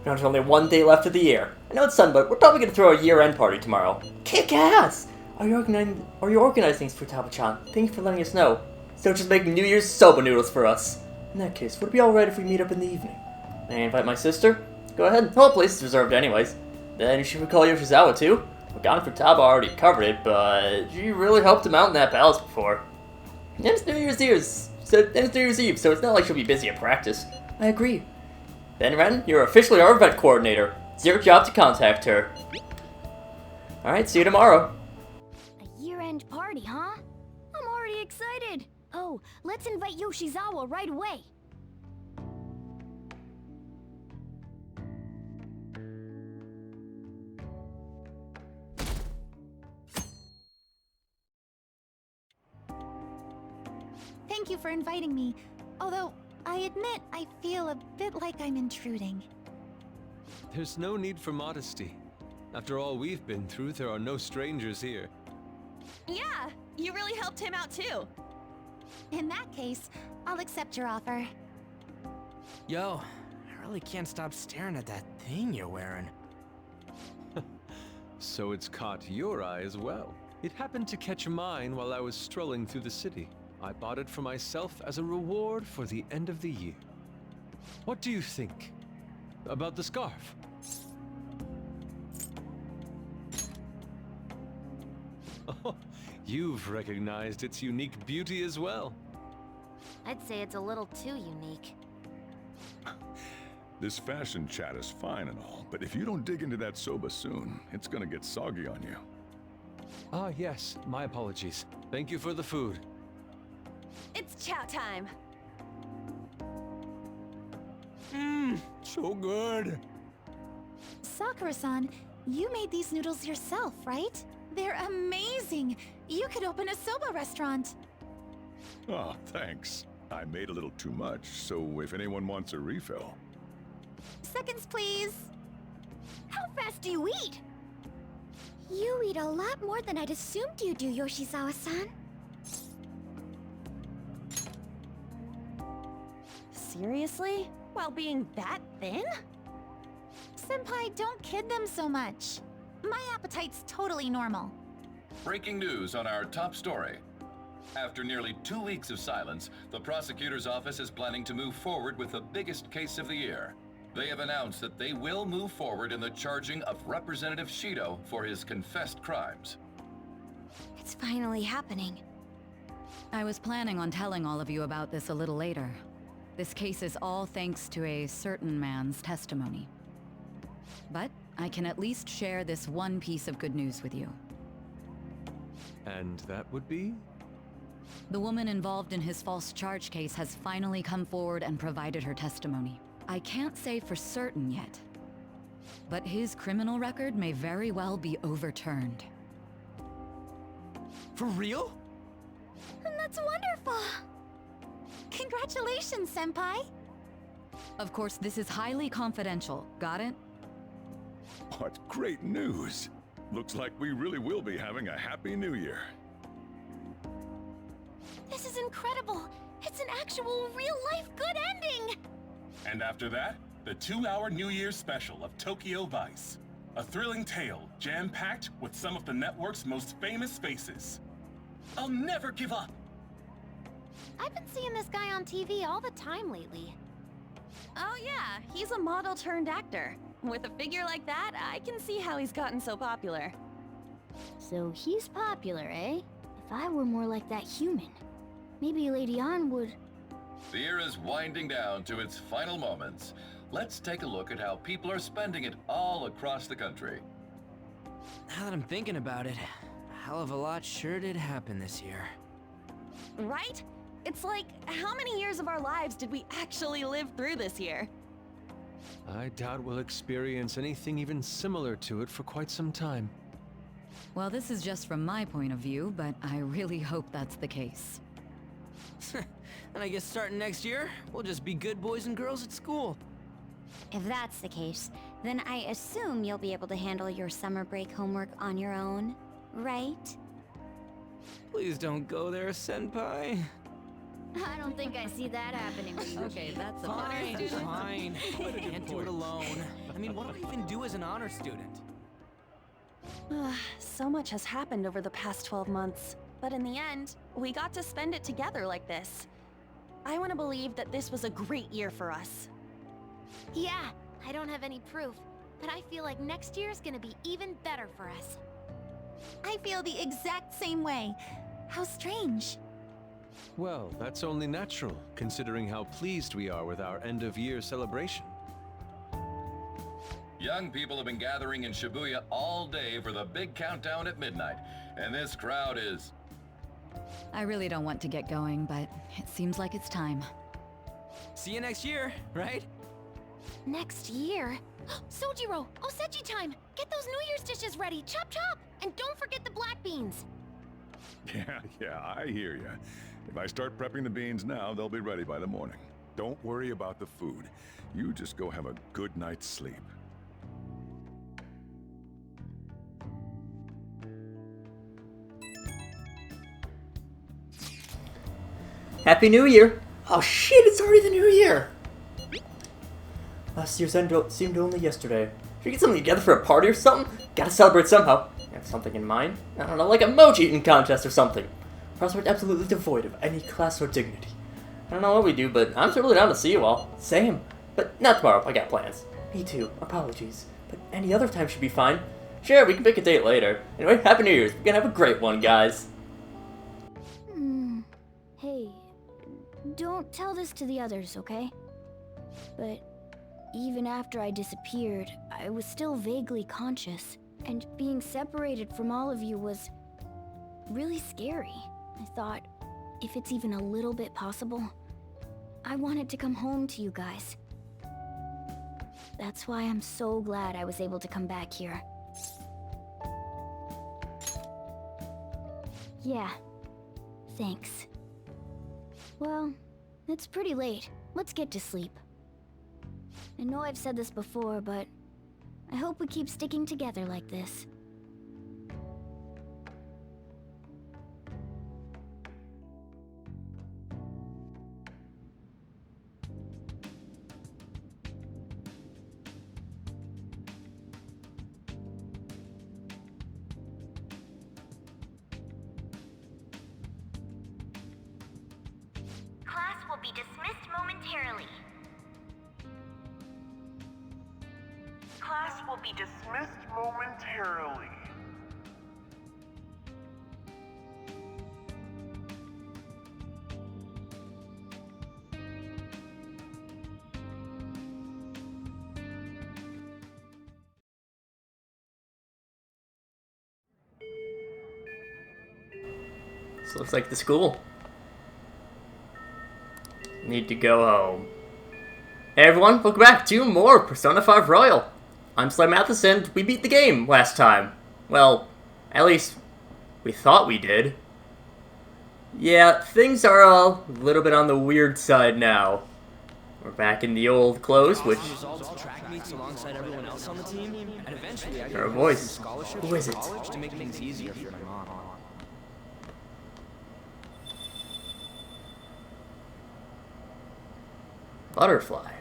Now there's only one day left of the year. I know it's Sun, but we're probably gonna throw a year-end party tomorrow. Kick ass! Are you organizing things for Taba-chan? Thank you for letting us know. So just making New Year's soba noodles for us. In that case, would it be alright if we meet up in the evening? May I invite my sister? Go ahead. The whole place is reserved anyways. Then you should recall Yoshizawa too. Gone for Taba already covered it, but she really helped him out in that palace before. And it's New Year's Eve, so it's not like she'll be busy at practice. I agree. Then Ren, you're officially our event coordinator. It's your job to contact her. Alright, see you tomorrow. A year-end party, huh? I'm already excited. Oh, let's invite Yoshizawa right away. Thank you for inviting me, although I admit I feel a bit like I'm intruding. There's no need for modesty. After all we've been through, there are no strangers here. Yeah, you really helped him out too. In that case, I'll accept your offer. Yo, I really can't stop staring at that thing you're wearing. So it's caught your eye as well. It happened to catch mine while I was strolling through the city. I bought it for myself as a reward for the end of the year. What do you think about the scarf? Oh, you've recognized its unique beauty as well. I'd say it's a little too unique. This fashion chat is fine and all, but if you don't dig into that soba soon, it's gonna get soggy on you. Ah, yes, my apologies. Thank you for the food. It's chow time. So good. Sakura-san, you made these noodles yourself, right? They're amazing! You could open a soba restaurant! Oh, thanks. I made a little too much, so if anyone wants a refill. Seconds, please! How fast do you eat? You eat a lot more than I'd assumed you do, Yoshizawa-san. Seriously? While being that thin? Senpai, don't kid them so much. My appetite's totally normal. Breaking news on our top story. After nearly 2 weeks of silence, the prosecutor's office is planning to move forward with the biggest case of the year. They have announced that they will move forward in the charging of Representative Shido for his confessed crimes. It's finally happening. I was planning on telling all of you about this a little later. This case is all thanks to a certain man's testimony. But I can at least share this one piece of good news with you. And that would be? The woman involved in his false charge case has finally come forward and provided her testimony. I can't say for certain yet, but his criminal record may very well be overturned. For real? That's wonderful! Congratulations, Senpai! Of course, this is highly confidential. Got it? What great news! Looks like we really will be having a happy new year. This is incredible! It's an actual, real-life good ending! And after that, the 2-hour New Year's special of Tokyo Vice. A thrilling tale, jam-packed with some of the network's most famous faces. I'll never give up! I've been seeing this guy on TV all the time lately. Oh yeah, he's a model turned actor. With a figure like that, I can see how he's gotten so popular. So he's popular, eh? If I were more like that human, maybe Lady An would... The year is winding down to its final moments. Let's take a look at how people are spending it all across the country. Now that I'm thinking about it, a hell of a lot sure did happen this year. Right? It's like, how many years of our lives did we actually live through this year? I doubt we'll experience anything even similar to it for quite some time. Well, this is just from my point of view, but I really hope that's the case. And I guess starting next year, we'll just be good boys and girls at school. If that's the case, then I assume you'll be able to handle your summer break homework on your own, right? Please don't go there, Senpai. I don't think I see that happening. Okay, that's a Fine, better fine. Can't do it alone. I mean, what do I even do as an honor student? So much has happened over the past 12 months, but in the end, we got to spend it together like this. I want to believe that this was a great year for us. Yeah, I don't have any proof, but I feel like next year's gonna be even better for us. I feel the exact same way. How strange. Well, that's only natural, considering how pleased we are with our end-of-year celebration. Young people have been gathering in Shibuya all day for the big countdown at midnight, and this crowd is... I really don't want to get going, but it seems like it's time. See you next year, right? Next year? Sojiro! Osechi time! Get those New Year's dishes ready! Chop chop! And don't forget the black beans! Yeah, I hear ya. If I start prepping the beans now, they'll be ready by the morning. Don't worry about the food. You just go have a good night's sleep. Happy New Year! Oh shit, it's already the New Year! Last year's end seemed only yesterday. Should we get something together for a party or something? Gotta celebrate somehow. You have something in mind? I don't know, like a emoji eating contest or something. Prospect absolutely devoid of any class or dignity. I don't know what we do, but I'm totally down to see you all. Same. But not tomorrow, I got plans. Me too, apologies. But any other time should be fine. Sure, we can pick a date later. Anyway, Happy New Year's. We're gonna have a great one, guys. Hey, don't tell this to the others, okay? But even after I disappeared, I was still vaguely conscious. And being separated from all of you was really scary. I thought, if it's even a little bit possible, I wanted to come home to you guys. That's why I'm so glad I was able to come back here. Yeah, thanks. Well, it's pretty late. Let's get to sleep. I know I've said this before, but I hope we keep sticking together like this. Class will be dismissed momentarily. Class will be dismissed momentarily. This looks like the school. Need to go home. Hey everyone, welcome back to more Persona 5 Royal. I'm SlayerMathis and we beat the game last time. Well, at least we thought we did. Yeah, things are a little bit on the weird side now. We're back in the old clothes, which... Track meets alongside everyone else on the team, and eventually I Her voice. Who is it? to make things easier for my mom. Butterfly.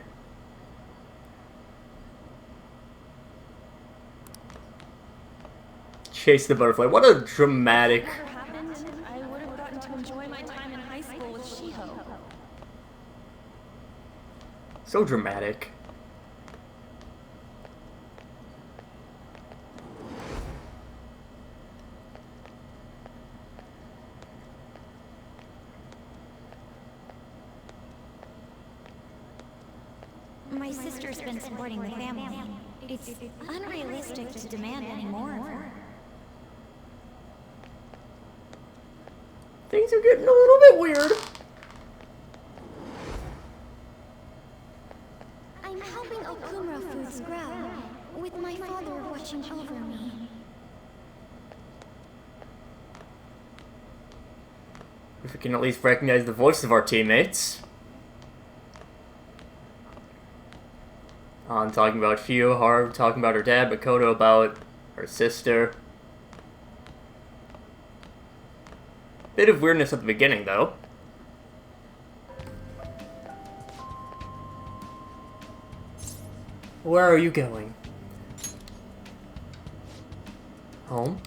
Chase the butterfly. What a dramatic... Whatever happened, I would have gotten to enjoy my time in high school with Shiho. So dramatic. My sister's been supporting the family. It's unrealistic to demand any more of her. Things are getting a little bit weird. I'm helping Okumura Foods grow, with my father watching over me. If we can at least recognize the voice of our teammates. Han talking about Shio, Haru talking about her dad, Makoto about her sister. Bit of weirdness at the beginning, though. Where are you going? Home?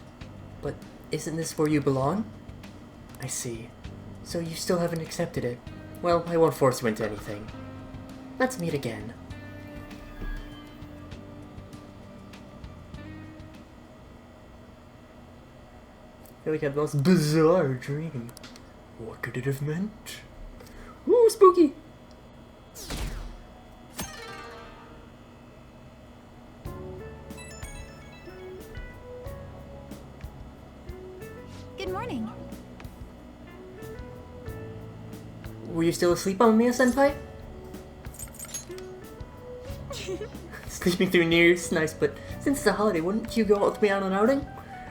But isn't this where you belong? I see. So you still haven't accepted it. Well, I won't force you into anything. Let's meet again. I feel like I had the most bizarre dream. What could it have meant? Ooh, spooky! Good morning. Were you still asleep on Mia-senpai? Sleeping through New Year's? Nice, but since it's a holiday, wouldn't you go out with me on an outing?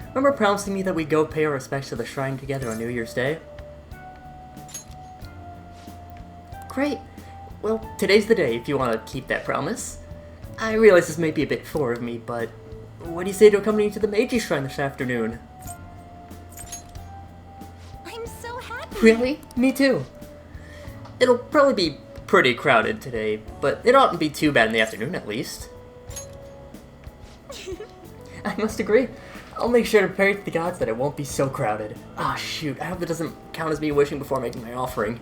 Remember promising me that we'd go pay our respects to the shrine together on New Year's Day? Great. Well, today's the day if you want to keep that promise. I realize this may be a bit forward of me, but what do you say to accompanying to the Meiji Shrine this afternoon? I'm so happy. Really? Me too. It'll probably be pretty crowded today, but it oughtn't be too bad in the afternoon at least. I must agree. I'll make sure to pray to the gods that it won't be so crowded. Ah, shoot, I hope that doesn't count as me wishing before making my offering.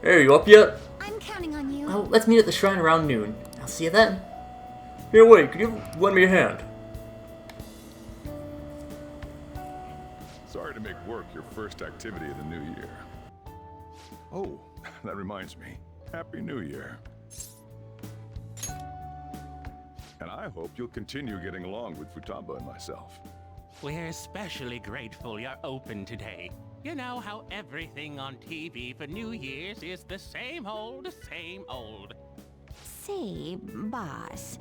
Hey, you up yet? I'm counting on you. Well, let's meet at the shrine around noon. I'll see you then. Here, wait, could you lend me a hand? Sorry to make work your first activity of the new year. Oh, that reminds me. Happy New Year. And I hope you'll continue getting along with Futaba and myself. We're especially grateful you're open today. You know how everything on TV for New Year's is the same old, same old. Say, boss,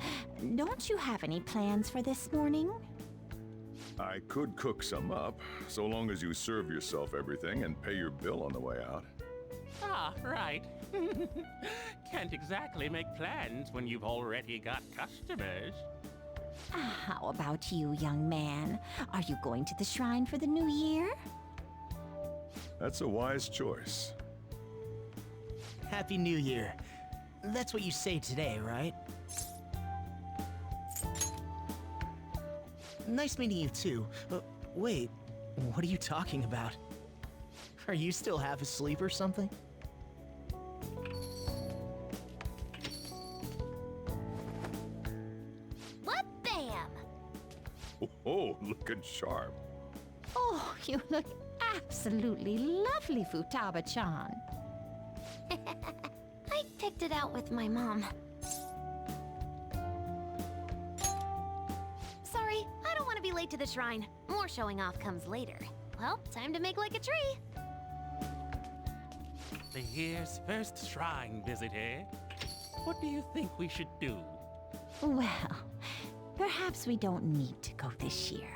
don't you have any plans for this morning? I could cook some up, so long as you serve yourself everything and pay your bill on the way out. Ah, right. Can't exactly make plans when you've already got customers. How about you, young man? Are you going to the shrine for the new year? That's a wise choice. Happy New Year. That's what you say today, right? Nice meeting you too. Wait, what are you talking about? Are you still half asleep or something? What bam! Oh, looking sharp. Oh, you look absolutely lovely, Futaba-chan. I picked it out with my mom. Sorry, I don't want to be late to the shrine. More showing off comes later. Well, time to make like a tree. The year's first shrine visit, eh? What do you think we should do? Well, perhaps we don't need to go this year.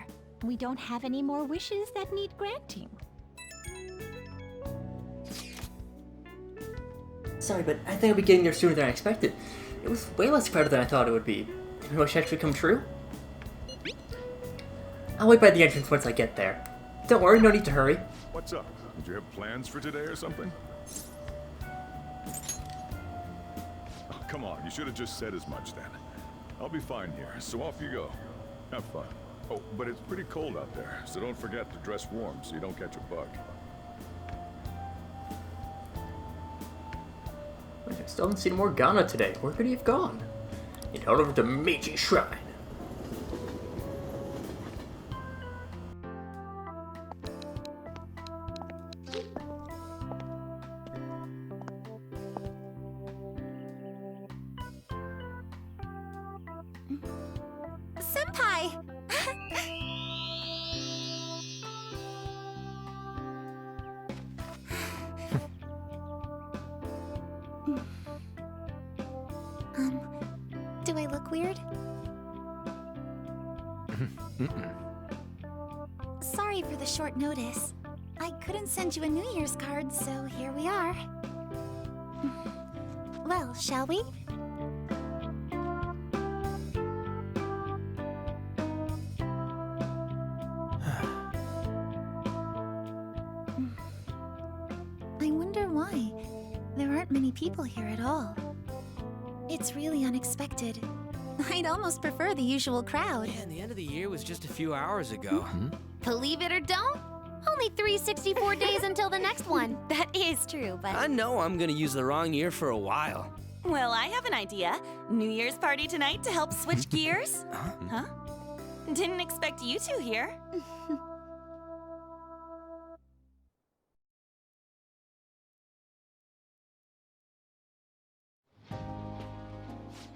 We don't have any more wishes that need granting. Sorry, but I think I'll be getting there sooner than I expected. It was way less crowded than I thought it would be. Did my wish actually come true? I'll wait by the entrance once I get there. Don't worry, no need to hurry. What's up? Did you have plans for today or something? Oh, come on, you should have just said as much then. I'll be fine here, so off you go. Have fun. Oh, but it's pretty cold out there, so don't forget to dress warm so you don't catch a bug. I still haven't seen Morgana today. Where could he have gone? Head over to Meiji Shrine. Senpai! Do I look weird? Sorry for the short notice. I couldn't send you a New Year's card, so here we are. Well, shall we? I wonder why. There aren't many people here at all. It's really unexpected. I'd almost prefer the usual crowd. Man, the end of the year was just a few hours ago. Believe it or don't, only 364 days until the next one. That is true, but... I know I'm gonna use the wrong year for a while. Well, I have an idea. New Year's party tonight to help switch gears? Huh? Didn't expect you two here.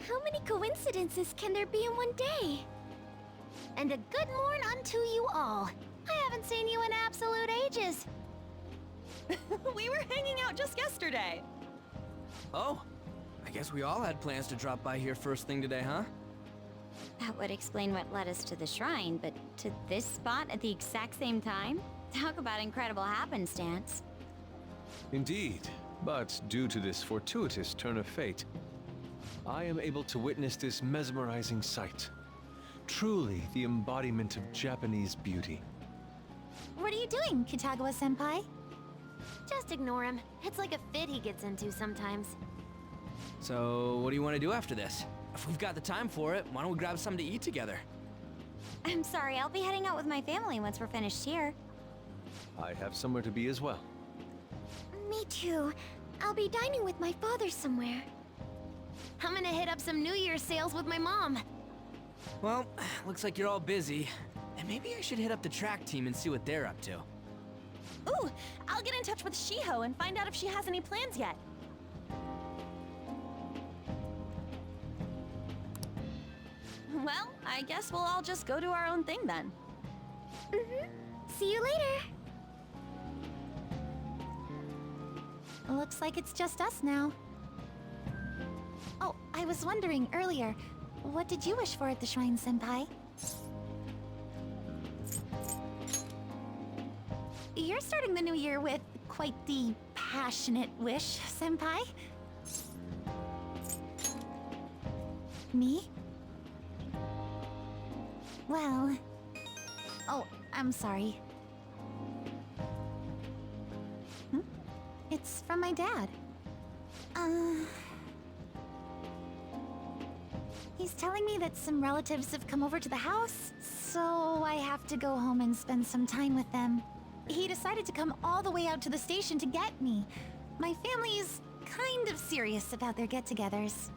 How many coincidences can there be in one day? And a good morn unto you all. I haven't seen you in absolute ages. We were hanging out just yesterday. Oh, I guess we all had plans to drop by here first thing today, huh? That would explain what led us to the shrine, but to this spot at the exact same time? Talk about incredible happenstance. Indeed, but due to this fortuitous turn of fate, I am able to witness this mesmerizing sight. Truly the embodiment of Japanese beauty. What are you doing, Kitagawa-senpai? Just ignore him. It's like a fit he gets into sometimes. So, what do you want to do after this? If we've got the time for it, why don't we grab something to eat together? I'm sorry, I'll be heading out with my family once we're finished here. I have somewhere to be as well. Me too. I'll be dining with my father somewhere. I'm gonna hit up some New Year's sales with my mom. Well, looks like you're all busy. And maybe I should hit up the track team and see what they're up to. Ooh, I'll get in touch with Shiho and find out if she has any plans yet. Well, I guess we'll all just go do our own thing then. See you later. Looks like it's just us now. Oh, I was wondering earlier, what did you wish for at the shrine, Senpai? You're starting the new year with quite the passionate wish, Senpai. Me? Well... Oh, I'm sorry. It's from my dad. He's telling me that some relatives have come over to the house, so I have to go home and spend some time with them. He decided to come all the way out to the station to get me. My family's kind of serious about their get-togethers.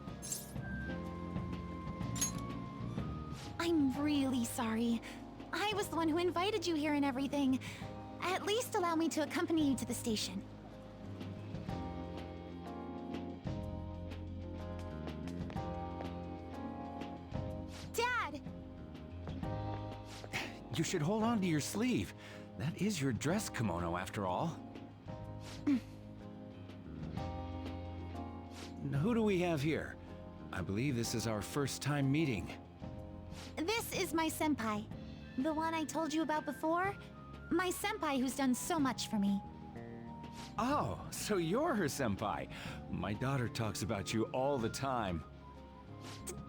I'm really sorry. I was the one who invited you here and everything. At least allow me to accompany you to the station. Dad! You should hold on to your sleeve. That is your dress kimono, after all. Who do we have here? I believe this is our first time meeting. This is my senpai. The one I told you about before? My senpai who's done so much for me. Oh, so you're her senpai. My daughter talks about you all the time.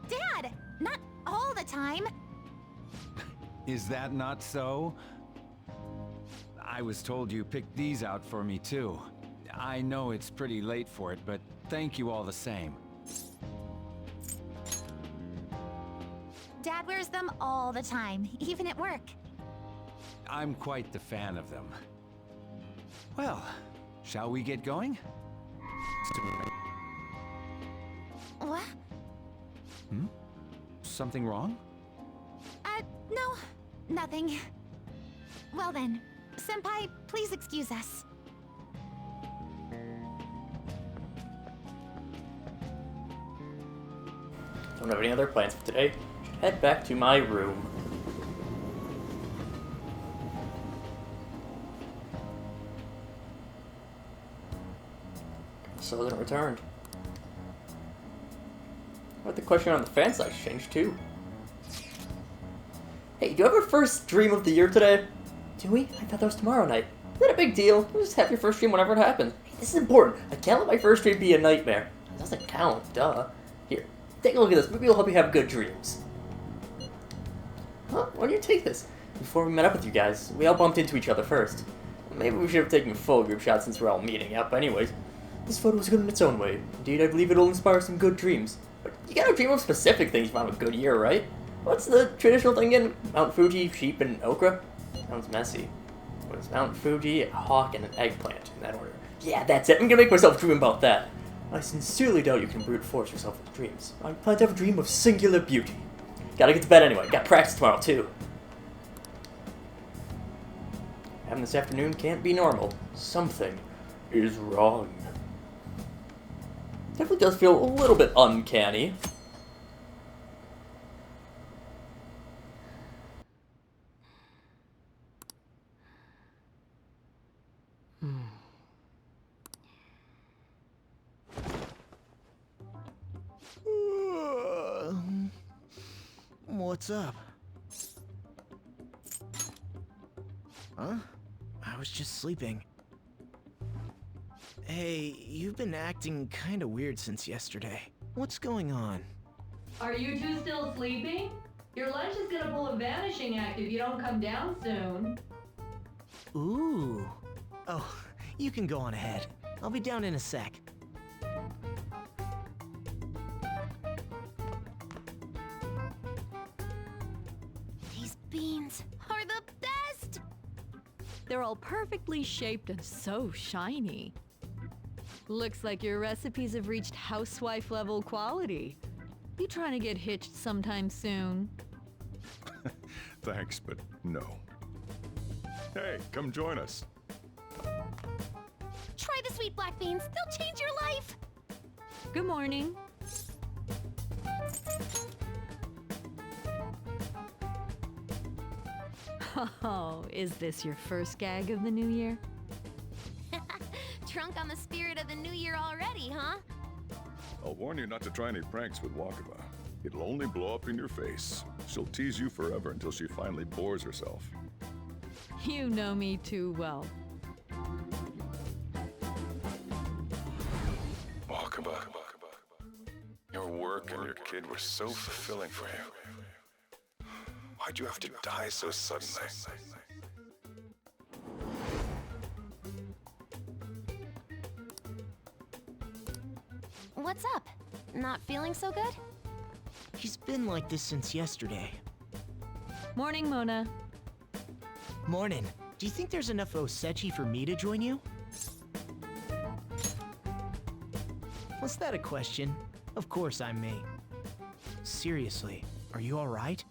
Dad! Not all the time! Is that not so? I was told you picked these out for me too. I know it's pretty late for it, but thank you all the same. Dad wears them all the time, even at work. I'm quite the fan of them. Well, shall we get going? What? Something wrong? No, nothing. Well then, senpai, please excuse us. Don't have any other plans for today. Should head back to my room. Still hasn't returned. But the question on the fan site's changed too. Hey, do you have your first dream of the year today? Do we? I thought that was tomorrow night. Is that a big deal? Just have your first dream whenever it happens. Hey, this is important. I can't let my first dream be a nightmare. It doesn't count, duh. Here, take a look at this. Maybe it'll help you have good dreams. Huh? Why do you take this? Before we met up with you guys, we all bumped into each other first. Maybe we should have taken a full group shot since we're all meeting up anyways. This photo is good in its own way. Indeed, I believe it'll inspire some good dreams. But You gotta dream of specific things to have a good year, right? What's the traditional thing again? Mount Fuji, sheep, and okra? Sounds messy. What is Mount Fuji, a hawk, and an eggplant, in that order? Yeah, that's it. I'm gonna make myself dream about that. I sincerely doubt you can brute force yourself with dreams. I plan to have a dream of singular beauty. Gotta get to bed anyway. Got practice tomorrow, too. Having this afternoon can't be normal. Something is wrong. Definitely does feel a little bit uncanny. What's up? Huh? I was just sleeping. Hey, you've been acting kinda weird since yesterday. What's going on? Are you two still sleeping? Your lunch is gonna pull a vanishing act if you don't come down soon. Ooh. Oh, you can go on ahead. I'll be down in a sec. These beans are the best! They're all perfectly shaped and so shiny. Looks like your recipes have reached housewife level quality. You trying to get hitched sometime soon? Thanks, but no. Hey, come join us. Try the sweet black beans. They'll change your life. Good morning. Oh, is this your first gag of the new year? Drunk on the spirit of the new year already, huh? I'll warn you not to try any pranks with Wakaba. It'll only blow up in your face. She'll tease you forever until she finally bores herself. You know me too well. Wakaba, your work and your kid were so fulfilling for you. Why'd you have to die so suddenly? What's up? Not feeling so good? He's been like this since yesterday. Morning, Mona. Morning. Do you think there's enough Osechi for me to join you? Was that a question? Of course I'm me. Seriously, are you alright?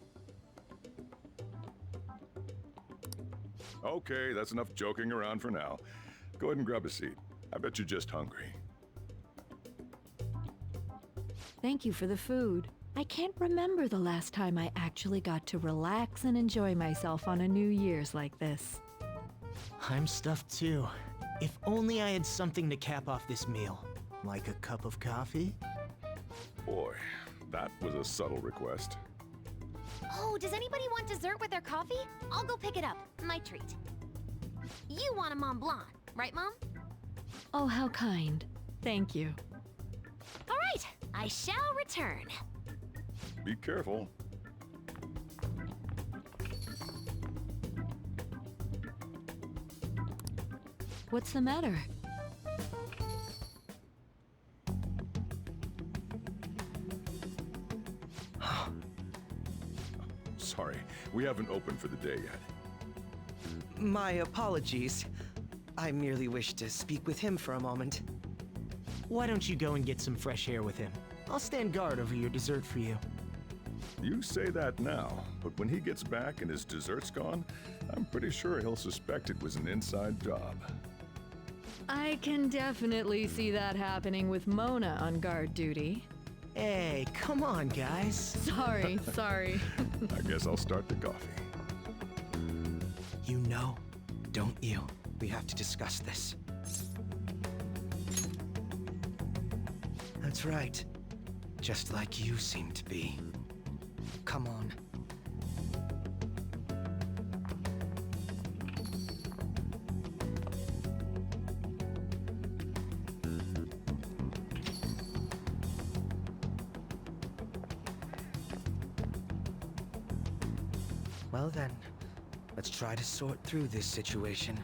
Okay, that's enough joking around for now. Go ahead and grab a seat. I bet you're just hungry. Thank you for the food. I can't remember the last time I actually got to relax and enjoy myself on a New Year's like this. I'm stuffed too. If only I had something to cap off this meal. Like a cup of coffee? Boy, that was a subtle request. Oh, does anybody want dessert with their coffee? I'll go pick it up. My treat. You want a Mont Blanc, right, Mom? Oh, how kind. Thank you. All right, I shall return. Be careful. What's the matter? Sorry, we haven't opened for the day yet. My apologies. I merely wish to speak with him for a moment. Why don't you go and get some fresh air with him? I'll stand guard over your dessert for you. You say that now, but when he gets back and his dessert's gone, I'm pretty sure he'll suspect it was an inside job. I can definitely see that happening with Mona on guard duty. Hey, come on, guys. Sorry. I guess I'll start the coffee. You know, don't you? We have to discuss this. That's right. Just like you seem to be. Come on. Well then, let's try to sort through this situation.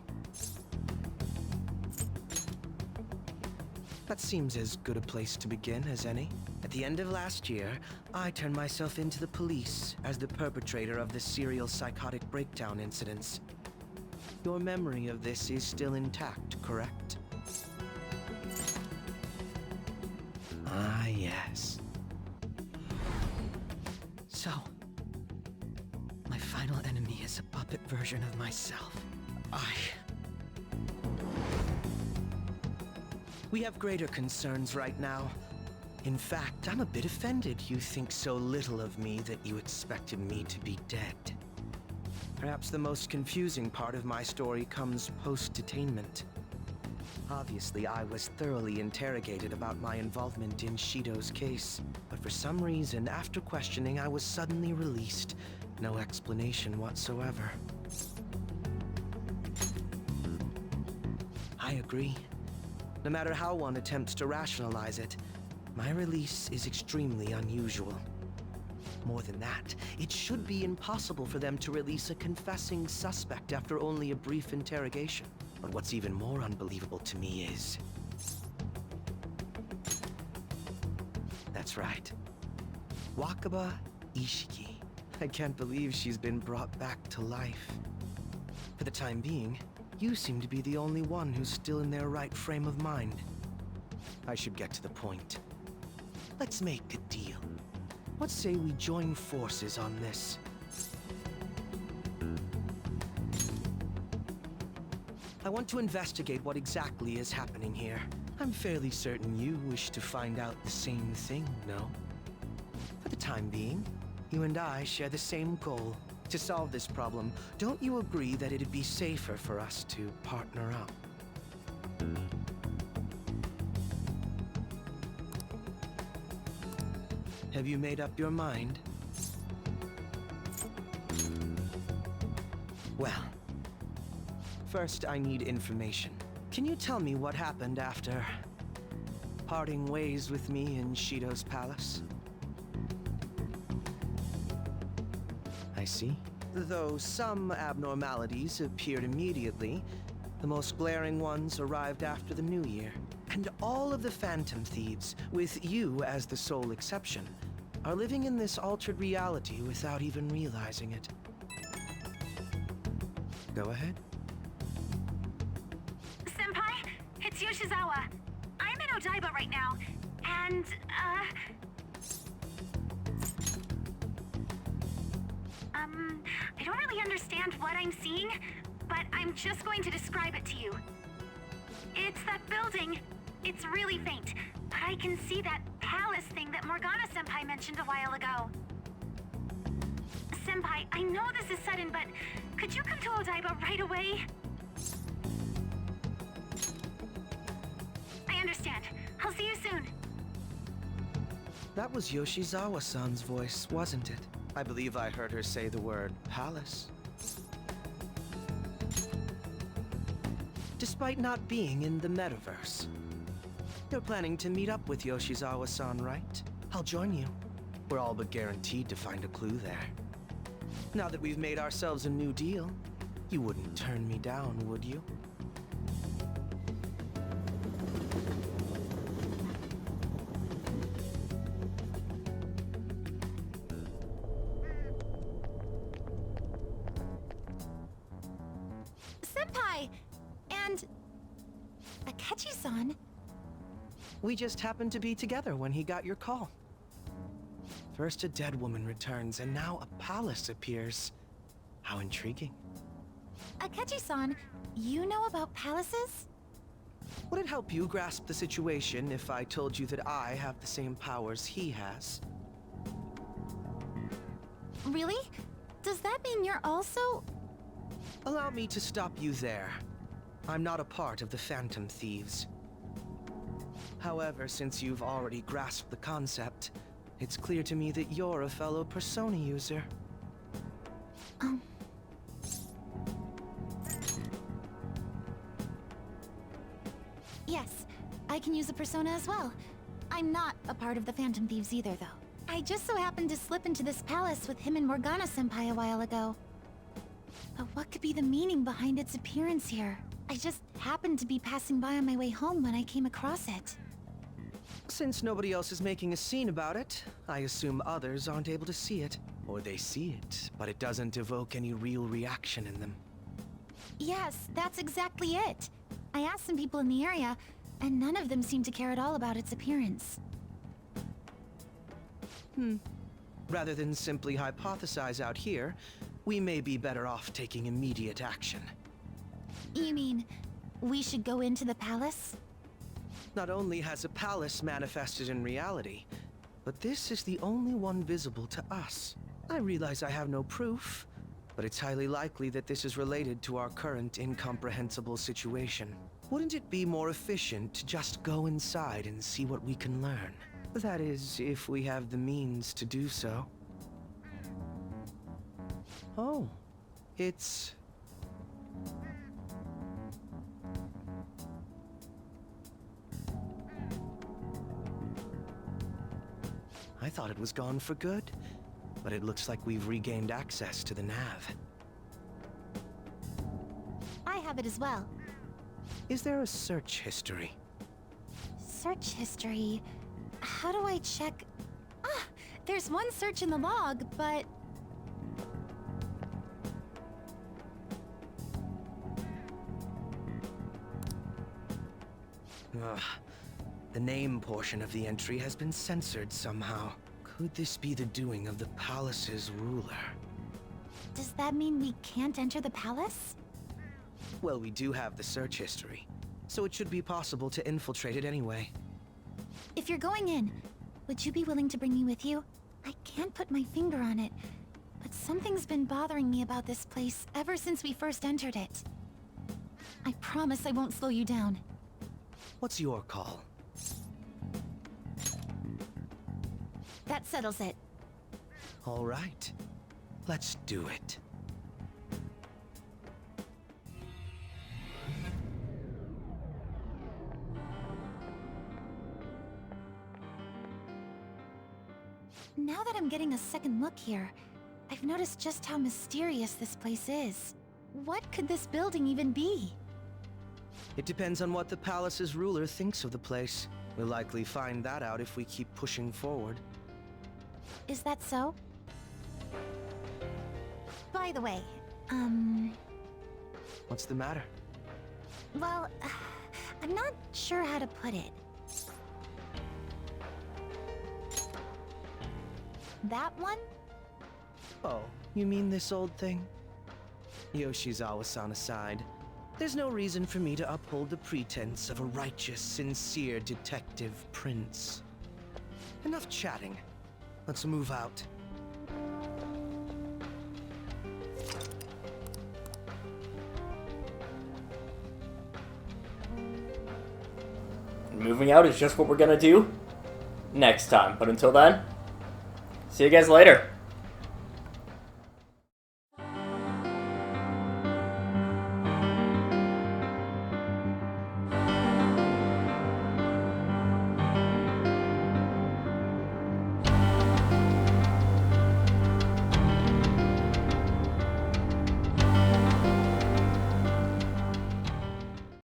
That seems as good a place to begin as any. At the end of last year, I turned myself into the police as the perpetrator of the serial psychotic breakdown incidents. Your memory of this is still intact, correct? Ah, yes. So, my final enemy is a puppet version of myself. We have greater concerns right now. In fact, I'm a bit offended you think so little of me that you expected me to be dead. Perhaps the most confusing part of my story comes post-detainment. Obviously, I was thoroughly interrogated about my involvement in Shido's case, but for some reason, after questioning, I was suddenly released. No explanation whatsoever. I agree. No matter how one attempts to rationalize it, my release is extremely unusual. More than that, it should be impossible for them to release a confessing suspect after only a brief interrogation. But what's even more unbelievable to me is... That's right. Wakaba Ishiki. I can't believe she's been brought back to life. For the time being, you seem to be the only one who's still in their right frame of mind. I should get to the point. Let's make a deal. Let's say we join forces on this. I want to investigate what exactly is happening here. I'm fairly certain you wish to find out the same thing, no? For the time being, you and I share the same goal. To solve this problem, don't you agree that it'd be safer for us to partner up? Have you made up your mind? Well, first I need information. Can you tell me what happened after parting ways with me in Shido's palace? I see. Though some abnormalities appeared immediately, the most glaring ones arrived after the new year. And all of the Phantom Thieves, with you as the sole exception, are living in this altered reality without even realizing it. Go ahead. Senpai, it's Yoshizawa. I'm in Odaiba right now, and, I don't really understand what I'm seeing, but I'm just going to describe it to you. It's that building. It's really faint, but I can see that palace thing that Morgana-senpai mentioned a while ago. Senpai, I know this is sudden, but could you come to Odaiba right away? I understand. I'll see you soon. That was Yoshizawa-san's voice, wasn't it? I believe I heard her say the word palace. Despite not being in the metaverse. You're planning to meet up with Yoshizawa-san, right? I'll join you. We're all but guaranteed to find a clue there. Now that we've made ourselves a new deal, you wouldn't turn me down, would you? Senpai! And... Akechi-san? We just happened to be together when he got your call. First a dead woman returns, and now a palace appears. How intriguing. Akechi-san, you know about palaces? Would it help you grasp the situation if I told you that I have the same powers he has? Really? Does that mean you're also... Allow me to stop you there. I'm not a part of the Phantom Thieves. However, since you've already grasped the concept, it's clear to me that you're a fellow Persona user. Yes, I can use a persona as well. I'm not a part of the Phantom Thieves either, though. I just so happened to slip into this palace with him and Morgana-senpai a while ago. But what could be the meaning behind its appearance here? I just happened to be passing by on my way home when I came across it. Since nobody else is making a scene about it, I assume others aren't able to see it. Or they see it, but it doesn't evoke any real reaction in them. Yes, that's exactly it. I asked some people in the area, and none of them seemed to care at all about its appearance. Rather than simply hypothesize out here, we may be better off taking immediate action. You mean, we should go into the palace? Not only has a palace manifested in reality, but this is the only one visible to us. I realize I have no proof, but it's highly likely that this is related to our current incomprehensible situation. Wouldn't it be more efficient to just go inside and see what we can learn? That is, if we have the means to do so. Oh, it's... I thought it was gone for good, but it looks like we've regained access to the nav. I have it as well. Is there a search history? Search history... How do I check... Ah! There's one search in the log, but... Ugh. The name portion of the entry has been censored somehow. Could this be the doing of the palace's ruler? Does that mean we can't enter the palace? Well, we do have the search history, so it should be possible to infiltrate it anyway. If you're going in, would you be willing to bring me with you? I can't put my finger on it, but something's been bothering me about this place ever since we first entered it. I promise I won't slow you down. What's your call? That settles it. All right. Let's do it. Now that I'm getting a second look here, I've noticed just how mysterious this place is. What could this building even be? It depends on what the palace's ruler thinks of the place. We'll likely find that out if we keep pushing forward. Is that so? By the way, What's the matter? well, I'm not sure how to put it. That one? Oh, you mean this old thing? Yoshizawa-san aside, there's no reason for me to uphold the pretense of a righteous, sincere detective prince. Enough chatting. Let's move out. Moving out is just what we're gonna do next time. But until then, see you guys later.